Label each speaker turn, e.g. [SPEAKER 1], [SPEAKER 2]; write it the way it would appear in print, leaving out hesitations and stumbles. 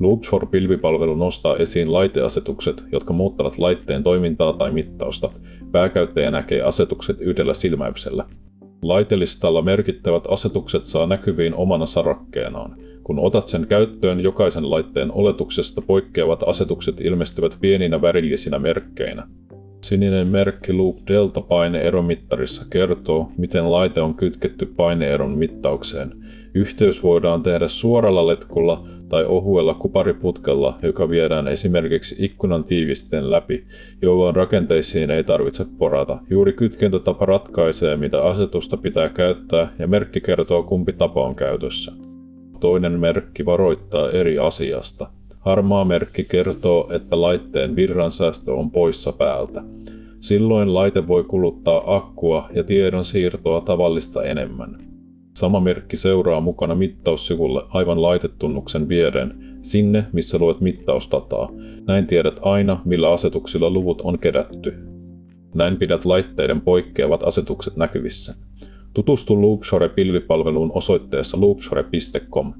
[SPEAKER 1] Loopshore-pilvipalvelu nostaa esiin laiteasetukset, jotka muuttavat laitteen toimintaa tai mittausta. Pääkäyttäjä näkee asetukset yhdellä silmäyksellä. Laitelistalla merkittävät asetukset saa näkyviin omana sarakkeenaan. Kun otat sen käyttöön, jokaisen laitteen oletuksesta poikkeavat asetukset ilmestyvät pieninä värillisinä merkkeinä. Sininen merkki Loop Delta paineeromittarissa kertoo, miten laite on kytketty paineeron mittaukseen. Yhteys voidaan tehdä suoralla letkulla tai ohuella kupariputkella, joka viedään esimerkiksi ikkunan tiivisteen läpi, jolloin rakenteisiin ei tarvitse porata. Juuri kytkentätapa ratkaisee, mitä asetusta pitää käyttää, ja merkki kertoo, kumpi tapa on käytössä. Toinen merkki varoittaa eri asiasta. Harmaa merkki kertoo, että laitteen virransäästö on poissa päältä. Silloin laite voi kuluttaa akkua ja tiedon siirtoa tavallista enemmän. Sama merkki seuraa mukana mittaussivulle aivan laitetunnuksen viereen, sinne missä luet mittausdataa. Näin tiedät aina, millä asetuksilla luvut on kerätty. Näin pidät laitteiden poikkeavat asetukset näkyvissä. Tutustu Loopshore-pilvipalveluun osoitteessa loopshore.com.